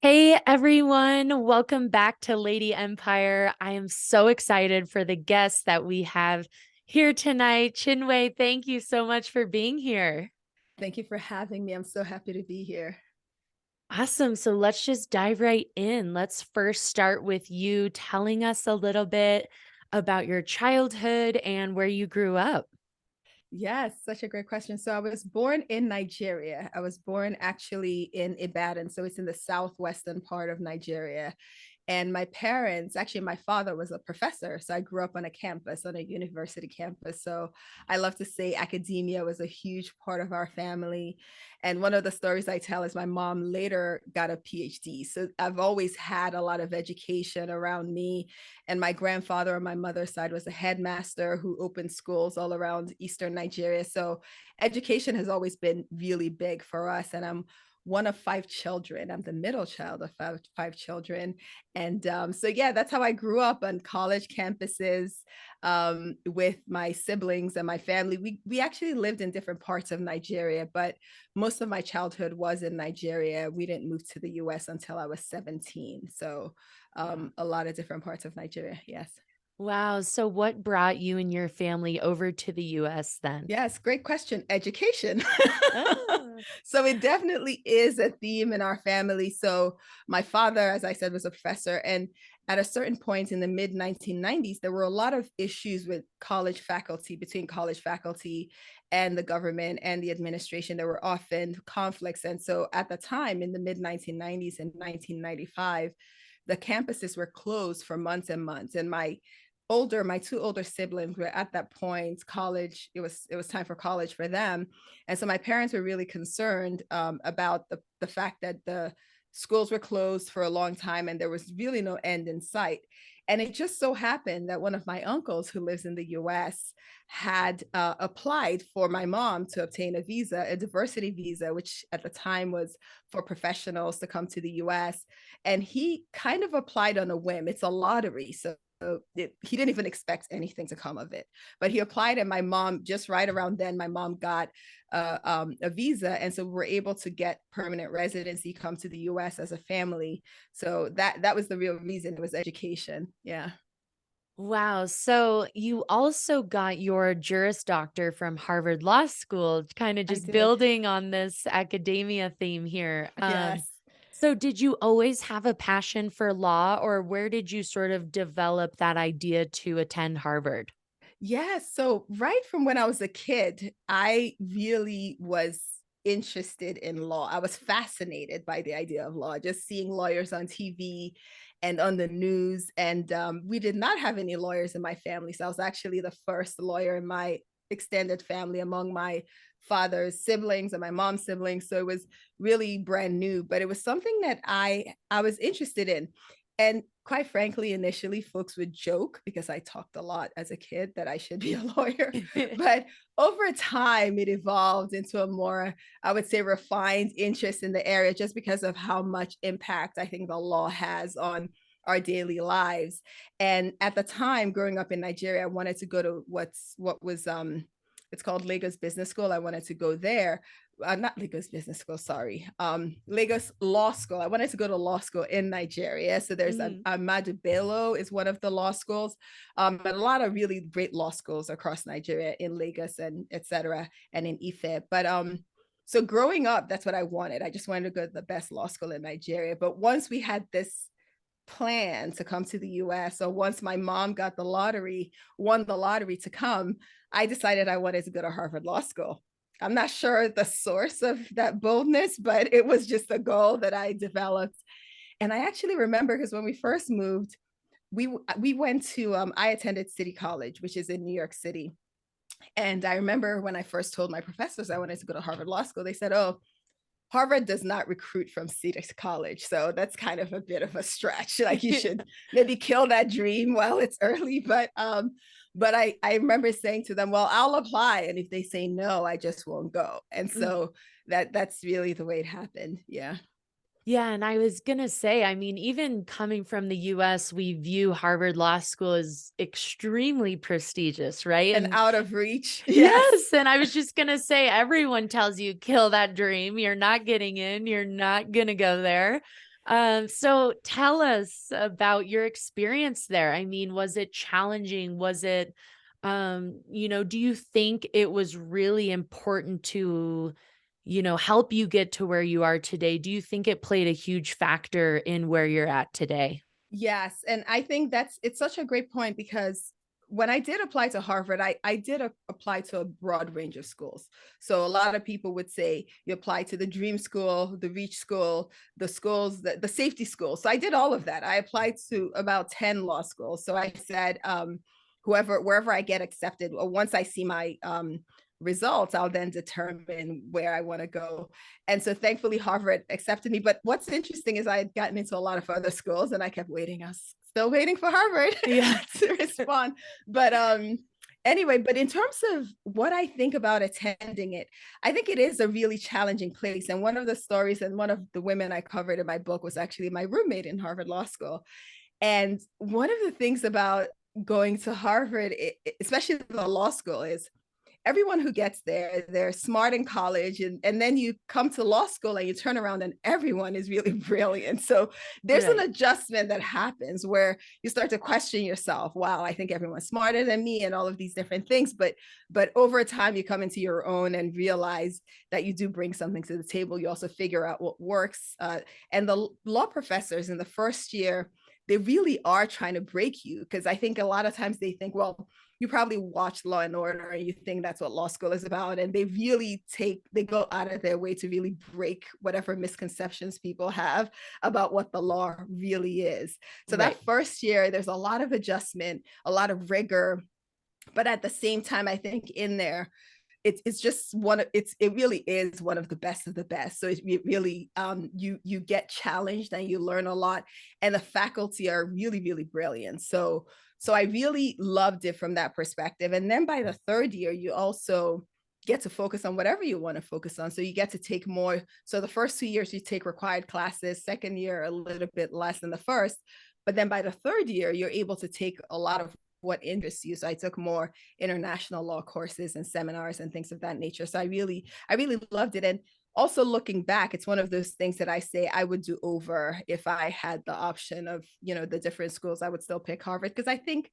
Hey everyone, welcome back to Lady Empire. I am so excited for the guests that we have here tonight. Chinwe, thank you so much for being here. Thank you for having me. I'm so happy to be here. Awesome. So let's just dive right in. Let's first start with you telling us a little bit about your childhood and where you grew up. Yes, such a great question. So I was born in Nigeria. I was born actually in Ibadan. So it's in the southwestern part of Nigeria. And my parents, actually, my father was a professor. So I grew up on a campus, on a university campus. So I love to say academia was a huge part of our family. And one of the stories I tell is my mom later got a PhD. So I've always had a lot of education around me. And my grandfather on my mother's side was a headmaster who opened schools all around Eastern Nigeria. So education has always been really big for us. And I'm one of five children. I'm the middle child of five children. And so, yeah, that's how I grew up on college campuses with my siblings and my family. We actually lived in different parts of Nigeria, but most of my childhood was in Nigeria. We didn't move to the US until I was 17. So, a lot of different parts of Nigeria. Yes. Wow. So what brought you and your family over to the US then? Yes, great question. Education. Ah. So it definitely is a theme in our family. So my father, as I said, was a professor. And at a certain point in the mid 1990s, there were a lot of issues with college faculty, between college faculty and the government and the administration. There were often conflicts. And so at the time, in the mid 1990s and 1995, the campuses were closed for months and months. And my two older siblings were at that point college. It was time for college for them, and so my parents were really concerned about the fact that the schools were closed for a long time and there was really no end in sight. And it just so happened that one of my uncles who lives in the US had applied for my mom to obtain a visa, a diversity visa, which at the time was for professionals to come to the US. And he kind of applied on a whim. It's a lottery. So he didn't even expect anything to come of it, but he applied, and my mom, just right around then, my mom got a visa, and so we were able to get permanent residency, come to the U.S. as a family. So that was the real reason. It was education. Yeah, Wow. So you also got your Juris Doctor from Harvard Law School, kind of I just did. building on this academia theme here. Yes. So did you always have a passion for law, or where did you sort of develop that idea to attend Harvard? Yes. So, right from when I was a kid, I really was interested in law. I was fascinated by the idea of law, just seeing lawyers on TV and on the news. And we did not have any lawyers in my family. So, I was actually the first lawyer in my extended family among my father's siblings and my mom's siblings. So, it was really brand new, but it was something that I was interested in. And quite frankly, initially, folks would joke because I talked a lot as a kid that I should be a lawyer. But over time, it evolved into a more, I would say, refined interest in the area just because of how much impact I think the law has on our daily lives. And at the time, growing up in Nigeria, I wanted to go to what was it's called Lagos Business School. I wanted to go there, not Lagos Business School, sorry, Lagos Law School. I wanted to go to law school in Nigeria. So there's Mm. Ahmadu Bello is one of the law schools, but a lot of really great law schools across Nigeria, in Lagos and etc. and in Ife. But so growing up, that's what I wanted. I just wanted to go to the best law school in Nigeria. But once we had this plan to come to the US, so once my mom got the lottery, won the lottery to come, I decided I wanted to go to Harvard Law School. I'm not sure the source of that boldness, but it was just a goal that I developed. And I actually remember because when we first moved, we went to I attended City College, which is in New York City. And I remember when I first told my professors I wanted to go to Harvard Law School, they said, "Oh, Harvard does not recruit from City College, so that's kind of a bit of a stretch. Like you should maybe kill that dream while it's early." But I remember saying to them, "Well, I'll apply, and if they say no, I just won't go." And so that's really the way it happened. Yeah, Yeah, and I was gonna say, I mean, even coming from the US, we view Harvard Law School as extremely prestigious, right? and And out of reach. Yes. yes, and I was just gonna say, everyone tells you kill that dream. You're not getting in, you're not gonna go there. So tell us about your experience there. I mean, was it challenging? Was it, do you think it was really important to, help you get to where you are today? Do you think it played a huge factor in where you're at today? Yes. And I think it's such a great point because when I did apply to Harvard, I did apply to a broad range of schools. So a lot of people would say you apply to the dream school, the reach school, the schools, the safety school. So I did all of that. I applied to about 10 law schools. So I said, wherever I get accepted, or once I see my results, I'll then determine where I want to go. And so thankfully Harvard accepted me. But what's interesting is I had gotten into a lot of other schools and I kept waiting. I was still waiting for Harvard Yeah. to respond. But anyway, but in terms of what I think about attending it, I think it is a really challenging place. And one of the stories, and one of the women I covered in my book was actually my roommate in Harvard Law School. And one of the things about going to Harvard, especially the law school, is everyone who gets there, they're smart in college, and then you come to law school and you turn around and everyone is really brilliant. So there's an Right. adjustment that happens where you start to question yourself. Wow, I think everyone's smarter than me and all of these different things. But over time you come into your own and realize that you do bring something to the table. You also figure out what works. And the law professors in the first year, they really are trying to break you, because I think a lot of times they think, well, you probably watch Law and Order and you think that's what law school is about. And they go out of their way to really break whatever misconceptions people have about what the law really is. So Right. that first year, there's a lot of adjustment, a lot of rigor. But at the same time, I think in there, it's just it really is one of the best of the best. So it really you get challenged and you learn a lot, and the faculty are really, really brilliant. So I really loved it from that perspective. And then by the third year, you also get to focus on whatever you want to focus on. So you get to take more. So the first 2 years you take required classes, second year a little bit less than the first, but then by the third year you're able to take a lot of what interests you. So I took more international law courses and seminars and things of that nature. So I really loved it. And also looking back, it's one of those things that I say I would do over. If I had the option of, the different schools, I would still pick Harvard, because I think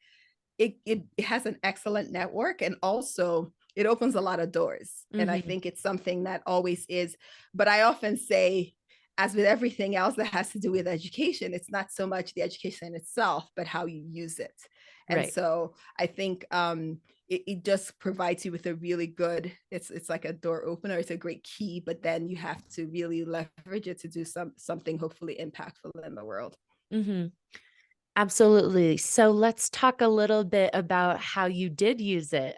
it has an excellent network, and also it opens a lot of doors. And I Hmm. think it's something that always is. But I often say, as with everything else that has to do with education, it's not so much the education itself, but how you use it. And Right. so I think it just provides you with a really good, it's like a door opener, it's a great key, but then you have to really leverage it to do something hopefully impactful in the world. Hmm. Absolutely. So let's talk a little bit about how you did use it.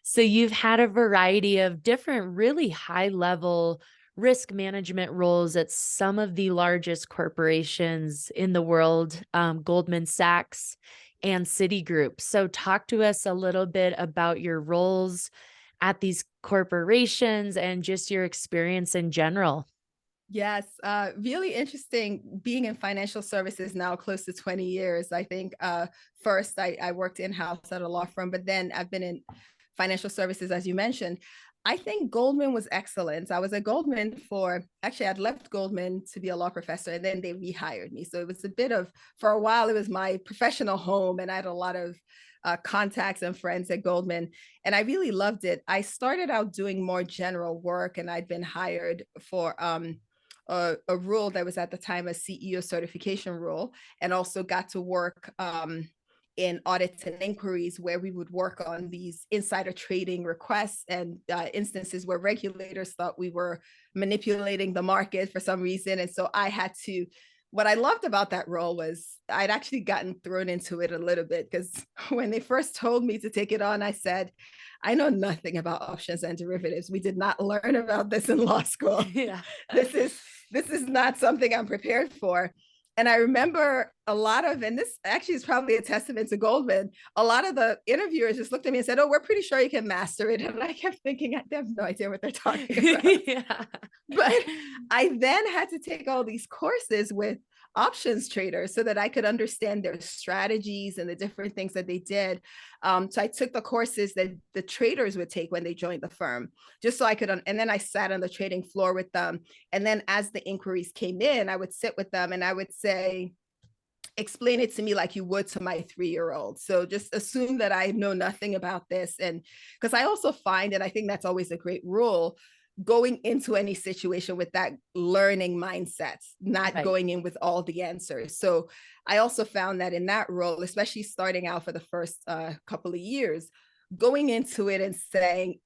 So you've had a variety of different, really high level risk management roles at some of the largest corporations in the world, Goldman Sachs and Citigroup. So talk to us a little bit about your roles at these corporations and just your experience in general. Yes, really interesting being in financial services now close to 20 years. I think first I worked in-house at a law firm, but then I've been in financial services, as you mentioned. I think Goldman was excellent. I was at Goldman actually, I'd left Goldman to be a law professor, and then they rehired me. So it was for a while, it was my professional home, and I had a lot of contacts and friends at Goldman, and I really loved it. I started out doing more general work, and I'd been hired for a role that was at the time a CEO certification role, and also got to work in audits and inquiries, where we would work on these insider trading requests and instances where regulators thought we were manipulating the market for some reason. And so what I loved about that role was I'd actually gotten thrown into it a little bit, because when they first told me to take it on, I said, I know nothing about options and derivatives. We did not learn about this in law school. Yeah. this is this is not something I'm prepared for. And I remember and this actually is probably a testament to Goldman, a lot of the interviewers just looked at me and said, oh, we're pretty sure you can master it. And I kept thinking, I have no idea what they're talking about. Yeah. But I then had to take all these courses with options traders so that I could understand their strategies and the different things that they did. So I took the courses that the traders would take when they joined the firm, just so I could, and then I sat on the trading floor with them. And then as the inquiries came in, I would sit with them and I would say, explain it to me like you would to my 3-year-old. So just assume that I know nothing about this. And because I also find, and I think that's always a great rule, going into any situation with that learning mindset, not Right. going in with all the answers. So I also found that in that role, especially starting out for the first couple of years, going into it and saying,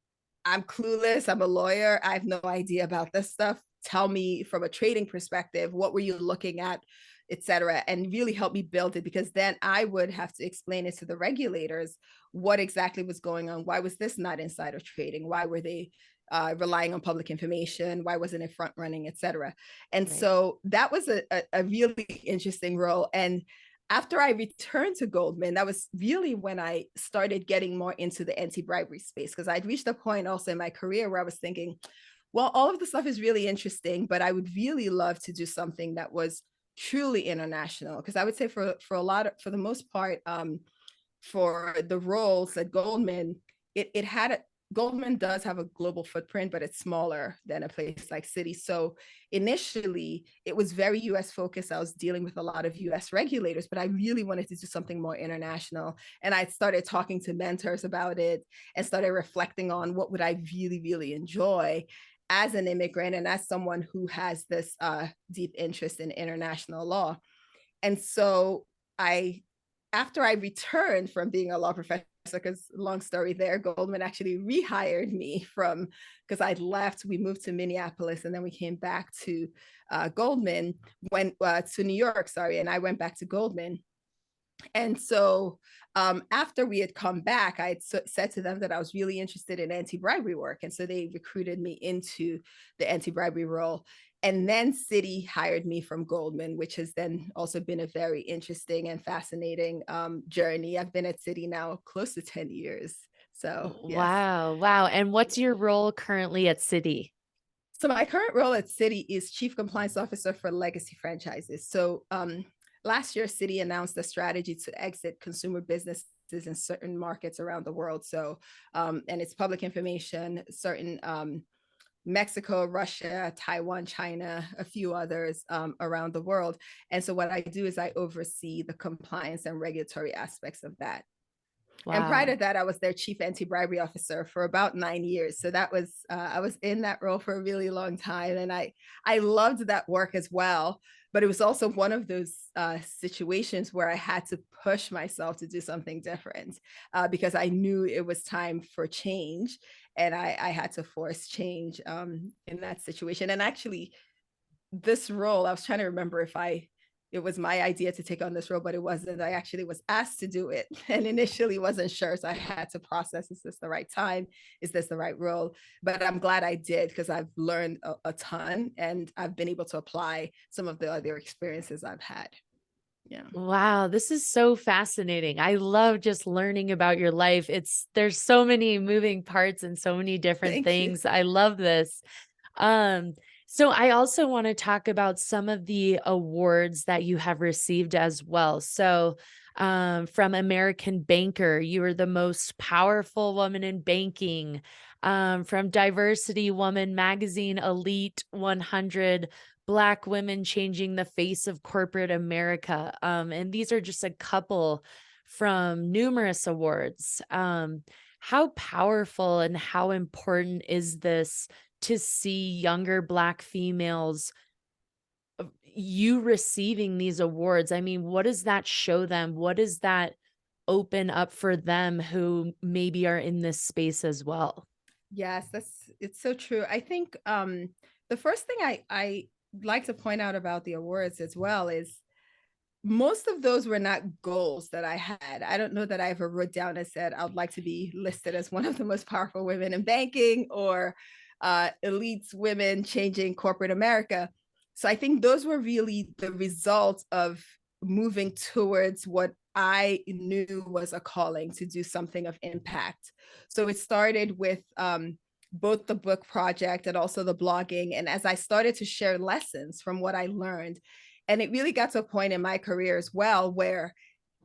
I'm clueless, I'm a lawyer, I have no idea about this stuff. Tell me from a trading perspective, what were you looking at, et cetera, and really help me build it, because then I would have to explain it to the regulators what exactly was going on. Why was this not insider trading? Why were they relying on public information? Why wasn't it front running, et cetera? And Right. so that was a really interesting role. And after I returned to Goldman, that was really when I started getting more into the anti-bribery space, because I'd reached a point also in my career where I was thinking, well, all of the stuff is really interesting, but I would really love to do something that was truly international. Because I would say for the most part, for the roles at Goldman, it had a, Goldman does have a global footprint, but it's smaller than a place like Citi. So initially, it was very US focused. I was dealing with a lot of US regulators, but I really wanted to do something more international. And I started talking to mentors about it and started reflecting on what would I really, really enjoy as an immigrant and as someone who has this deep interest in international law. And so I, after I returned from being a law professor, because long story there, Goldman actually rehired me from, because I'd left, we moved to Minneapolis and then we came back to Goldman, went to New York, sorry, and I went back to Goldman. And so after we had come back, I had said to them that I was really interested in anti-bribery work. And so they recruited me into the anti-bribery role. And then Citi hired me from Goldman, which has then also been a very interesting and fascinating journey. I've been at Citi now close to 10 years. So yes. Wow. Wow. And what's your role currently at Citi? So my current role at Citi is Chief Compliance Officer for legacy franchises. So last year, Citi announced a strategy to exit consumer businesses in certain markets around the world. So, and it's public information, certain Mexico, Russia, Taiwan, China, a few others around the world. And so what I do is I oversee the compliance and regulatory aspects of that. And prior Wow. to that, I was their chief anti-bribery officer for about 9 years. So that was I was in that role for a really long time, and I loved that work as well. But it was also one of those situations where I had to push myself to do something different because I knew it was time for change, and I had to force change in that situation. And actually, this role, I was trying to remember if it was my idea to take on this role, but it wasn't. I actually was asked to do it and initially wasn't sure. So I had to process, is this the right time? Is this the right role? But I'm glad I did, because I've learned a ton and I've been able to apply some of the other experiences I've had. Yeah. Wow, this is so fascinating. I love just learning about your life. There's so many moving parts and so many different Thank you. things. I love this. Um, so I also want to talk about some of the awards that you have received as well. So, from American Banker, you were the most powerful woman in banking. From Diversity Woman Magazine, Elite 100 Black women changing the face of corporate America. And these are just a couple from numerous awards. How powerful and how important is this to see younger Black females, you receiving these awards? I mean, what does that show them? What does that open up for them who maybe are in this space as well? Yes, it's so true. I think the first thing I like to point out about the awards as well is most of those were not goals that I had. I don't know that I ever wrote down and said I would like to be listed as one of the most powerful women in banking or elites women changing corporate America. So I think those were really the results of moving towards what I knew was a calling to do something of impact. So it started with both the book project and also the blogging. And as I started to share lessons from what I learned, And it really got to a point in my career as well where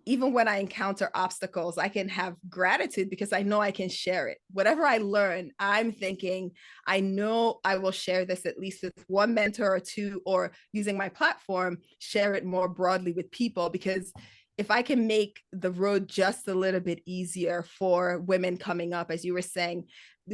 even when I encounter obstacles, I can have gratitude because I know I can share it. Whatever I learn, I'm thinking, I know I will share this at least with one mentor or two, or using my platform, share it more broadly with people. Because if I can make the road just a little bit easier for women coming up, as you were saying,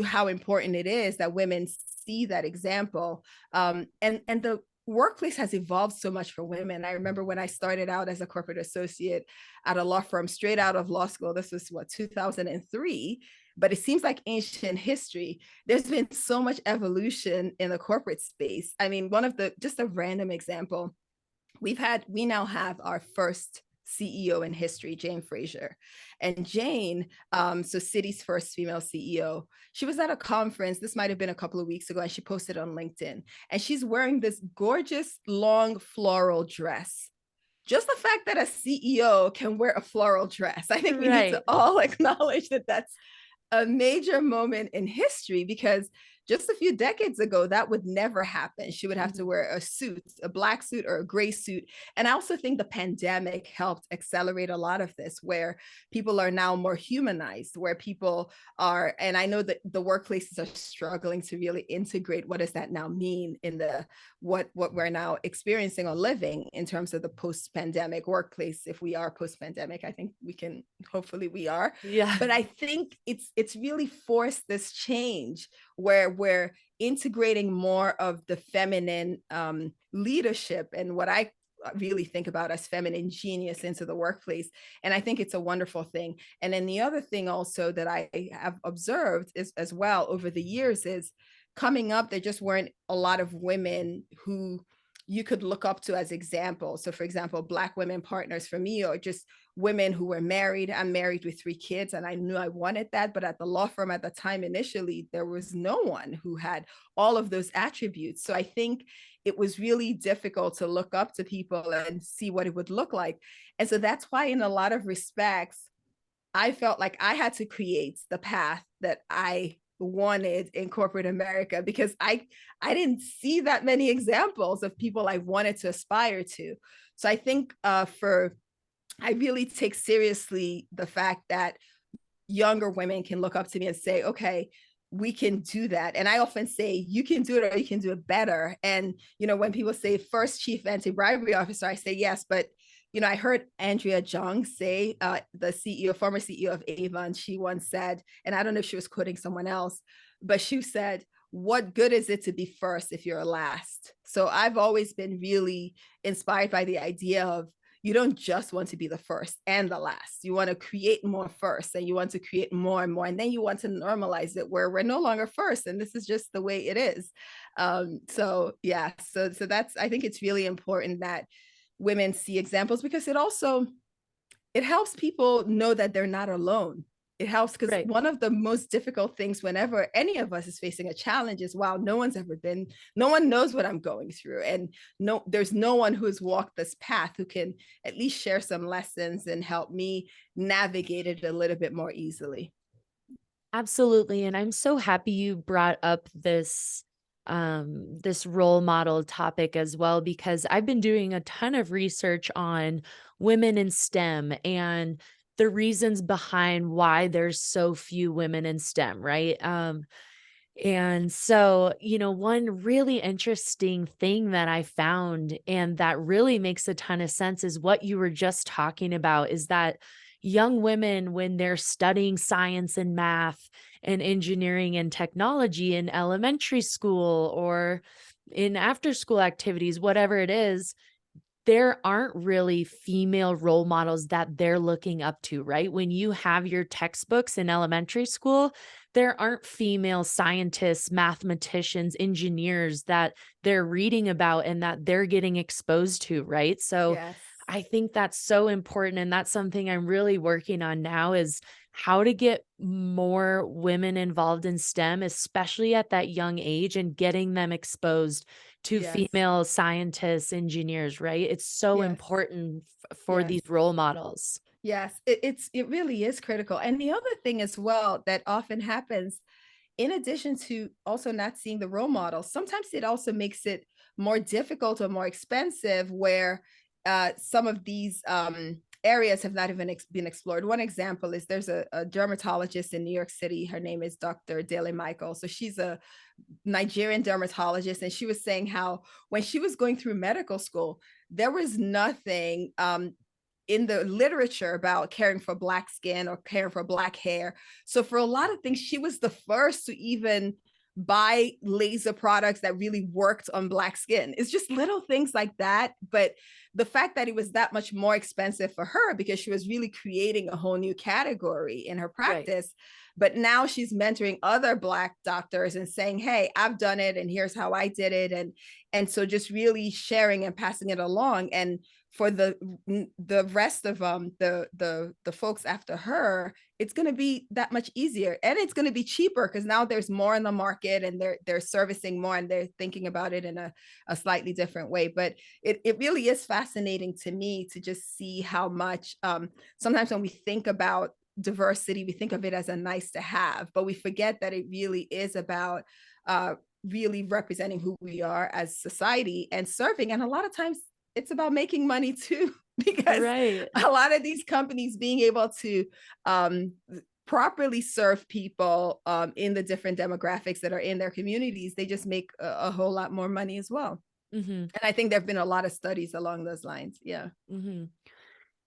how important it is that women see that example. And the workplace has evolved so much for women. I remember when I started out as a corporate associate at a law firm straight out of law school. This was 2003, but it seems like ancient history. There's been so much evolution in the corporate space. I mean, just a random example, we now have our first CEO in history, Jane Fraser. And Jane, so Citi's first female CEO, she was at a conference, this might have been a couple of weeks ago, and she posted on LinkedIn. And she's wearing this gorgeous long floral dress. Just the fact that a CEO can wear a floral dress, I think we need to Right. all acknowledge that that's a major moment in history, because just a few decades ago, that would never happen. She would have to wear a suit, a black suit or a gray suit. And I also think the pandemic helped accelerate a lot of this, where people are now more humanized, where people are, and I know that the workplaces are struggling to really integrate what does that now mean in the what we're now experiencing or living in terms of the post-pandemic workplace. If we are post-pandemic, I think hopefully we are. Yeah. But I think it's really forced this change where we're integrating more of the feminine leadership and what I really think about as feminine genius into the workplace. And I think it's a wonderful thing. And then the other thing also that I have observed is as well over the years is coming up, there just weren't a lot of women who you could look up to as examples. So for example, Black women partners for me, or just women who were married. I'm married with 3 kids and I knew I wanted that. But at the law firm at the time, initially, there was no one who had all of those attributes. So I think it was really difficult to look up to people and see what it would look like. And so that's why, in a lot of respects, I felt like I had to create the path that I wanted in corporate America, because I didn't see that many examples of people I wanted to aspire to. So I think I really take seriously the fact that younger women can look up to me and say, okay, we can do that. And I often say, you can do it or you can do it better. And, when people say first Chief Anti-Bribery Officer, I say yes, but I heard Andrea Jung say, the CEO, former CEO of Avon, she once said, and I don't know if she was quoting someone else, but she said, what good is it to be first if you're last? So I've always been really inspired by the idea of, you don't just want to be the first and the last. You want to create more first, and you want to create more and more. And then you want to normalize it where we're no longer first. And this is just the way it is. So that's, I think it's really important that women see examples, because it helps people know that they're not alone. It helps because Right. one of the most difficult things whenever any of us is facing a challenge is, wow, no one knows what I'm going through. And there's no one who's walked this path who can at least share some lessons and help me navigate it a little bit more easily. Absolutely. And I'm so happy you brought up this role model topic as well, because I've been doing a ton of research on women in STEM and the reasons behind why there's so few women in STEM, right? And so, one really interesting thing that I found and that really makes a ton of sense is what you were just talking about, is that young women, when they're studying science and math and engineering and technology in elementary school or in after school activities, whatever it is, there aren't really female role models that they're looking up to, right? When you have your textbooks in elementary school, there aren't female scientists, mathematicians, engineers that they're reading about and that they're getting exposed to, right? So Yes. I think that's so important. And that's something I'm really working on now, is how to get more women involved in STEM, especially at that young age, and getting them exposed to Yes. female scientists, engineers, right? It's so Yes. important for Yes. these role models. Yes. It really is critical. And the other thing as well that often happens, in addition to also not seeing the role models, sometimes it also makes it more difficult or more expensive, where some of these areas have not even been explored. One example is there's a dermatologist in New York City. Her name is Dr. Daly Michael. So she's a Nigerian dermatologist, and she was saying how when she was going through medical school, there was nothing in the literature about caring for Black skin or caring for Black hair. So for a lot of things, she was the first to even buy laser products that really worked on Black skin. It's just little things like that. But the fact that it was that much more expensive for her because she was really creating a whole new category in her Right. practice. But now she's mentoring other Black doctors and saying, hey, I've done it and here's how I did it. And so just really sharing and passing it along. And for the rest of the folks after her, it's going to be that much easier, and it's going to be cheaper because now there's more in the market, and they're servicing more, and they're thinking about it in a slightly different way. But it really is fascinating to me to just see how much sometimes when we think about diversity, we think of it as a nice to have, but we forget that it really is about really representing who we are as society and serving. And a lot of times it's about making money too, because Right. a lot of these companies being able to properly serve people in the different demographics that are in their communities, they just make a whole lot more money as well. Hmm. And I think there have been a lot of studies along those lines. Yeah. Hmm.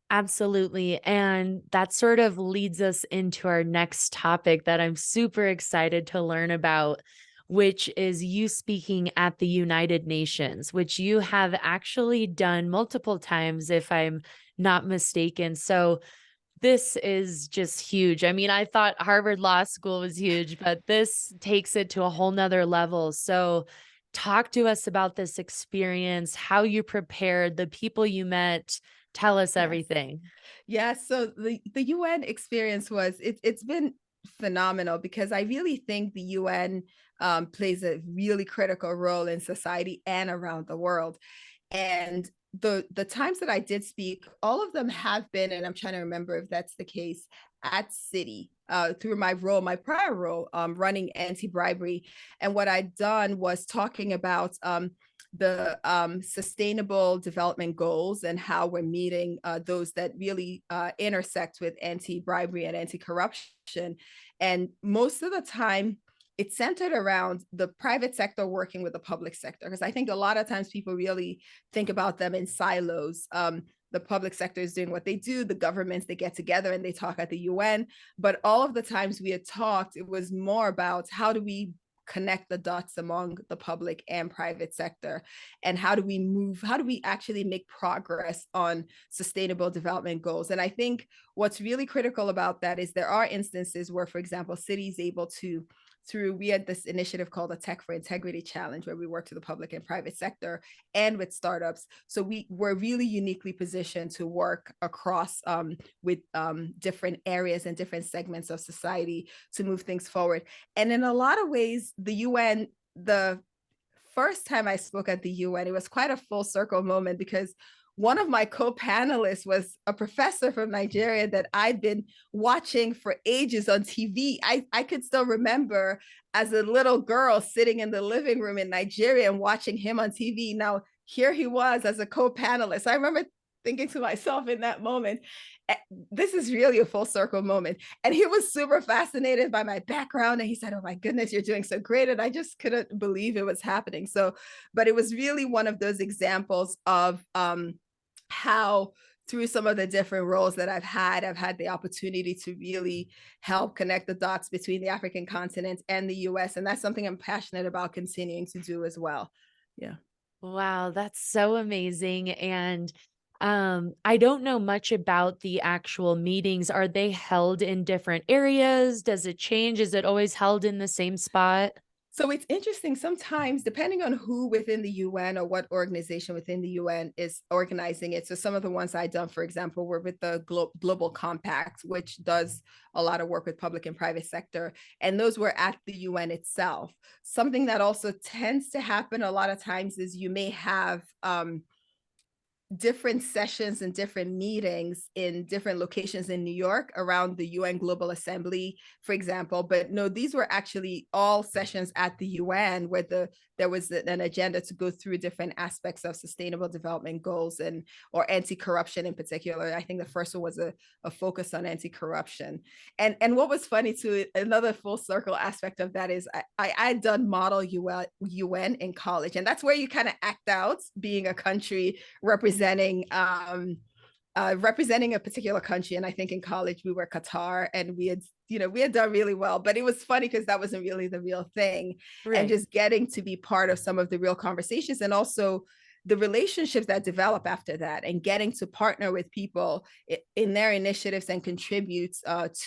Absolutely. And that sort of leads us into our next topic that I'm super excited to learn about, which is you speaking at the United Nations, which you have actually done multiple times, if I'm not mistaken. So this is just huge. I mean, I thought Harvard Law School was huge, but this takes it to a whole nother level. So talk to us about this experience, how you prepared, the people you met. Tell us Yes. everything. Yeah, so the UN experience was it's been phenomenal because I really think the UN plays a really critical role in society and around the world. And the times that I did speak, all of them have been, and I'm trying to remember if that's the case, at Citi through my role, my prior role, running anti-bribery. And what I'd done was talking about the sustainable development goals and how we're meeting those that really intersect with anti-bribery and anti-corruption. And most of the time, it's centered around the private sector working with the public sector, because I think a lot of times people really think about them in silos. The public sector is doing what they do, the governments, they get together and they talk at the UN. But all of the times we had talked, it was more about how do we connect the dots among the public and private sector, and how do we actually make progress on sustainable development goals. And I think what's really critical about that is there are instances where, for example, cities able to we had this initiative called the Tech for Integrity Challenge, where we work to the public and private sector and with startups. So we were really uniquely positioned to work across with different areas and different segments of society to move things forward. And in a lot of ways, the UN, the first time I spoke at the UN, it was quite a full circle moment, because one of my co-panelists was a professor from Nigeria that I'd been watching for ages on TV. I could still remember as a little girl sitting in the living room in Nigeria and watching him on TV. Now, here he was as a co-panelist. I remember thinking to myself in that moment, this is really a full circle moment. And he was super fascinated by my background. And he said, oh my goodness, you're doing so great. And I just couldn't believe it was happening. So, but it was really one of those examples of how through some of the different roles that I've had the opportunity to really help connect the dots between the African continent and the US. And that's something I'm passionate about continuing to do as well. Yeah. Wow, that's so amazing. And I don't know much about the actual meetings. Are they held in different areas? Does it change? Is it always held in the same spot? So it's interesting sometimes, depending on who within the UN or what organization within the UN is organizing it. So some of the ones I've done, for example, were with the Global Compact, which does a lot of work with public and private sector. And those were at the UN itself. Something that also tends to happen a lot of times is you may have different sessions and different meetings in different locations in New York around the UN Global Assembly, for example. But no, these were actually all sessions at the UN where the there was an agenda to go through different aspects of sustainable development goals or anti-corruption in particular. I think the first one was a focus on anti-corruption. And what was funny too, another full circle aspect of that is I had done model UN in college, and that's where you kind of act out being a country representing a particular country. And I think in college we were Qatar, and we had done really well, but it was funny because that wasn't really the real thing. And Right. just getting to be part of some of the real conversations, and also the relationships that develop after that, and getting to partner with people in their initiatives and contribute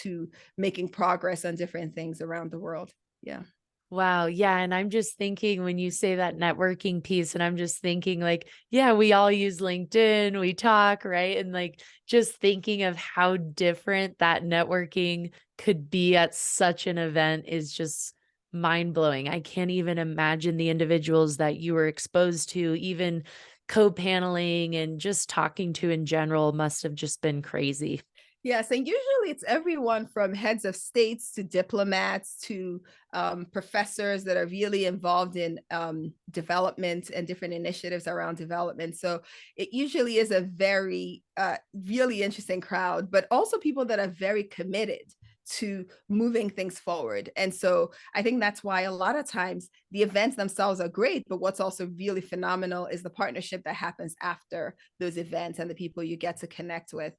to making progress on different things around the world. Yeah. Wow. Yeah. And I'm just thinking when you say that networking piece, and I'm just thinking like, yeah, we all use LinkedIn, we talk, right? And like just thinking of how different that networking could be at such an event is just mind blowing. I can't even imagine the individuals that you were exposed to, even co-paneling and just talking to in general must have just been crazy. Yes, and usually it's everyone from heads of states to diplomats to professors that are really involved in development and different initiatives around development. So it usually is a very, really interesting crowd, but also people that are very committed to moving things forward. And so I think that's why a lot of times the events themselves are great, but what's also really phenomenal is the partnership that happens after those events and the people you get to connect with.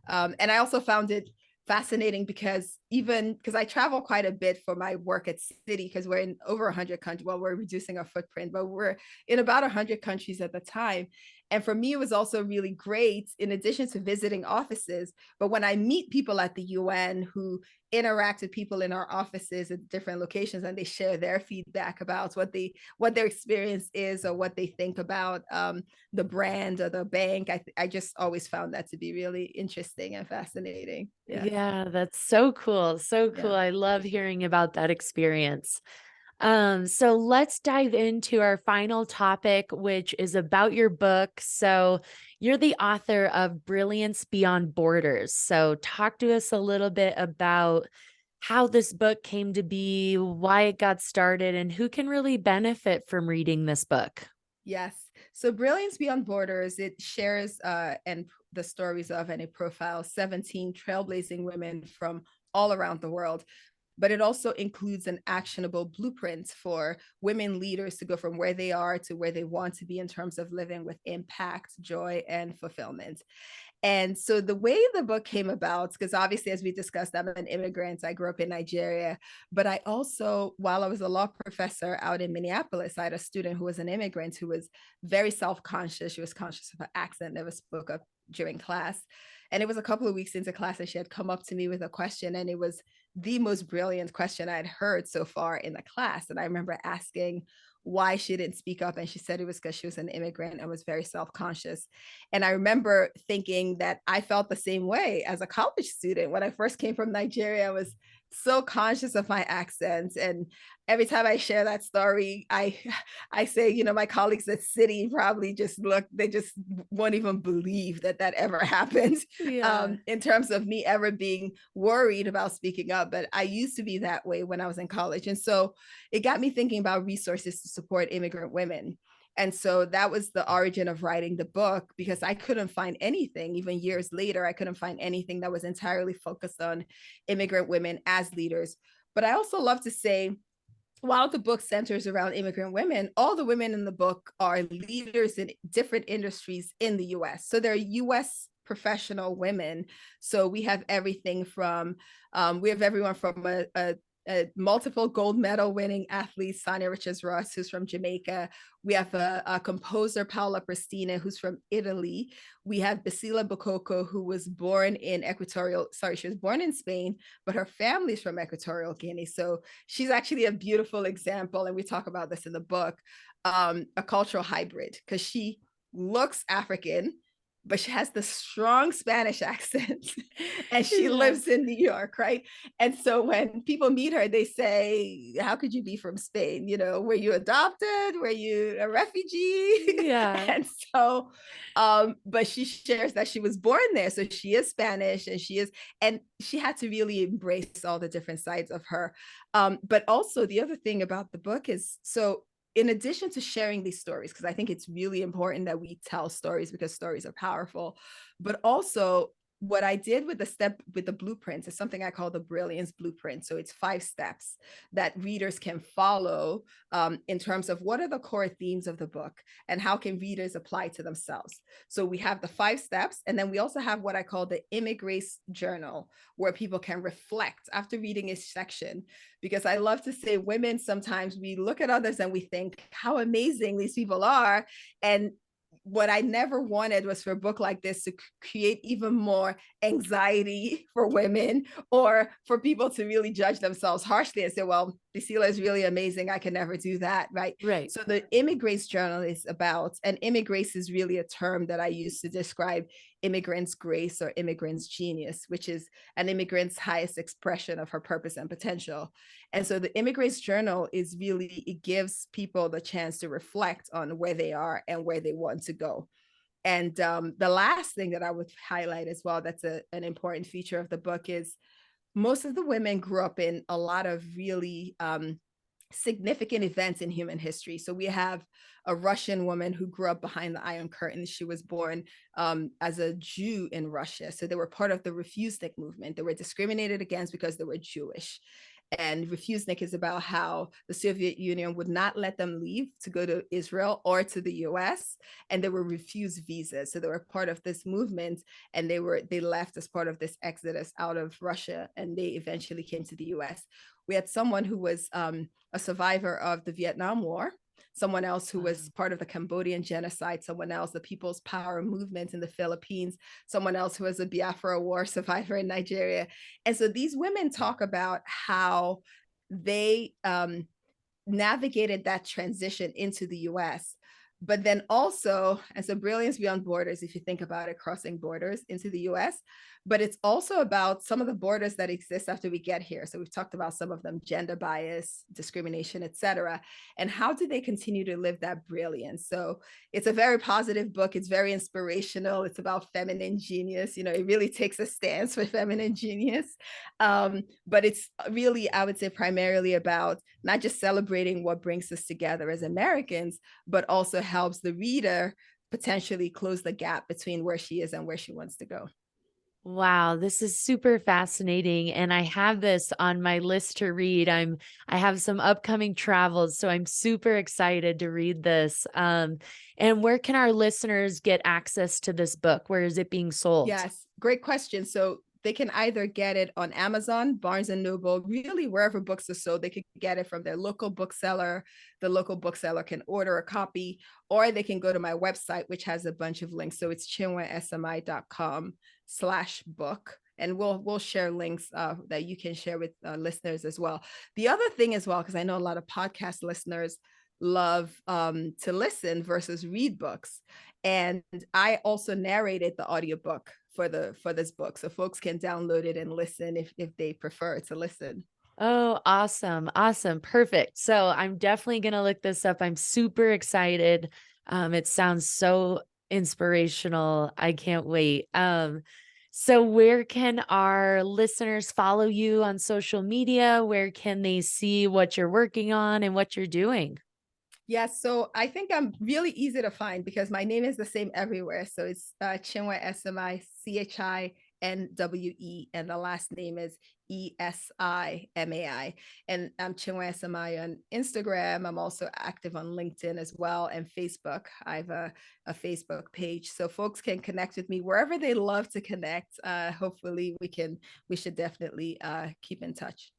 And I also found it fascinating because even because I travel quite a bit for my work at Citi, because we're in over 100 countries. Well, we're reducing our footprint, but we're in about 100 countries at the time. And for me, it was also really great in addition to visiting offices. But when I meet people at the UN who interact with people in our offices at different locations, and they share their feedback about what their experience is or what they think about the brand or the bank, I just always found that to be really interesting and fascinating. Yeah. Yeah, that's so cool. So Yeah. cool. I love hearing about that experience. So let's dive into our final topic, which is about your book. So you're the author of Brilliance Beyond Borders. So talk to us a little bit about how this book came to be, why it got started, and who can really benefit from reading this book. Yes. So Brilliance Beyond Borders, it shares and the stories of, and it profiles 17 trailblazing women from all around the world. But it also includes an actionable blueprint for women leaders to go from where they are to where they want to be in terms of living with impact, joy, and fulfillment. And so the way the book came about, because obviously, as we discussed, I'm an immigrant. I grew up in Nigeria, but I also, while I was a law professor out in Minneapolis, I had a student who was an immigrant who was very self-conscious. She was conscious of her accent, never spoke up during class. And it was a couple of weeks into class, and she had come up to me with a question, and it was the most brilliant question I'd heard so far in the class. And I remember asking why she didn't speak up, and she said it was because she was an immigrant and was very self-conscious. And I remember thinking that I felt the same way as a college student. When I first came from Nigeria, I was so conscious of my accent. And every time I share that story, I say, my colleagues at Citi probably just look, they just won't even believe that that ever happened Yeah. in terms of me ever being worried about speaking up. But I used to be that way when I was in college. And so it got me thinking about resources to support immigrant women. And so that was the origin of writing the book, because I couldn't find anything, even years later, I couldn't find anything that was entirely focused on immigrant women as leaders. But I also love to say, while the book centers around immigrant women, all the women in the book are leaders in different industries in the US. So they're US professional women. So we have everything from, we have everyone from a multiple gold medal winning athlete, Sonia Richards-Ross, who's from Jamaica. We have a composer, Paola Pristina, who's from Italy. We have Basila Bokoko, who was born in she was born in Spain, but her family's from Equatorial Guinea. So she's actually a beautiful example, and we talk about this in the book, a cultural hybrid, because she looks African, but she has the strong Spanish accent and she Yeah. lives in New York, right? And so when people meet her, they say, how could you be from Spain? Were you adopted? Were you a refugee? Yeah. And so, but she shares that she was born there. So she is Spanish, and she had to really embrace all the different sides of her. But also the other thing about the book is, so in addition to sharing these stories, because I think it's really important that we tell stories because stories are powerful, but also what I did with the blueprints is something I call the Brilliance Blueprint. So it's 5 steps that readers can follow in terms of what are the core themes of the book and how can readers apply to themselves. So we have the 5 steps, and then we also have what I call the Immigrace journal, where people can reflect after reading a section. Because I love to say, women, sometimes we look at others and we think how amazing these people are. And what I never wanted was for a book like this to create even more anxiety for women, or for people to really judge themselves harshly and say, well, Priscilla is really amazing, I can never do that, right? Right. So the Immigrace journal is about, and Immigrace is really a term that I use to describe immigrants' grace or immigrants' genius, which is an immigrant's highest expression of her purpose and potential. And so the Immigrace journal is really, it gives people the chance to reflect on where they are and where they want to go. And the last thing that I would highlight as well, that's an important feature of the book, is most of the women grew up in a lot of really significant events in human history. So we have a Russian woman who grew up behind the Iron Curtain. She was born as a Jew in Russia. So they were part of the Refusnik movement. They were discriminated against because they were Jewish. And Refusnik is about how the Soviet Union would not let them leave to go to Israel or to the US, and they were refused visas. So they were part of this movement, and they left as part of this exodus out of Russia, and they eventually came to the US. We had someone who was a survivor of the Vietnam War, someone else who was part of the Cambodian genocide, someone else the People's Power movement in the Philippines, someone else who was a Biafra War survivor in Nigeria. And so these women talk about how they navigated that transition into the US. But then also, as a Brilliance Beyond Borders, if you think about it, crossing borders into the US, but it's also about some of the borders that exist after we get here. So we've talked about some of them: gender bias, discrimination, etc. And how do they continue to live that brilliance? So it's a very positive book. It's very inspirational. It's about feminine genius. You know, it really takes a stance for feminine genius. But it's really, I would say, primarily about not just celebrating what brings us together as Americans, but also helps the reader potentially close the gap between where she is and where she wants to go. Wow, this is super fascinating, and I have this on my list to read. I have some upcoming travels, so I'm super excited to read this. And where can our listeners get access to this book? Where is it being sold? Yes, great question. So they can either get it on Amazon, Barnes and Noble, really wherever books are sold. They could get it from their local bookseller. The local bookseller can order a copy, or they can go to my website, which has a bunch of links. So it's chinweesimai.com/book. And we'll share links that you can share with listeners as well. The other thing as well, because I know a lot of podcast listeners love to listen versus read books. And I also narrated the audiobook for this book, so folks can download it and listen if they prefer to listen. Oh, awesome. Awesome. Perfect. So I'm definitely going to look this up. I'm super excited. It sounds so inspirational. I can't wait. So where can our listeners follow you on social media? Where can they see what you're working on and what you're doing? Yes, so I think I'm really easy to find because my name is the same everywhere. So it's Chinwe Esimai, Chinwe, and the last name is Esimai. And I'm Chinwe Esimai on Instagram. I'm also active on LinkedIn as well, and Facebook. I have a Facebook page, so folks can connect with me wherever they love to connect. Hopefully, we should definitely keep in touch.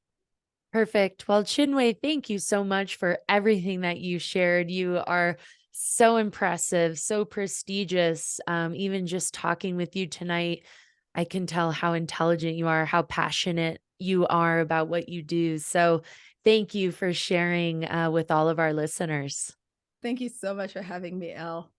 Perfect. Well, Chinwe, thank you so much for everything that you shared. You are so impressive, so prestigious. Even just talking with you tonight, I can tell how intelligent you are, how passionate you are about what you do. So thank you for sharing with all of our listeners. Thank you so much for having me, Elle.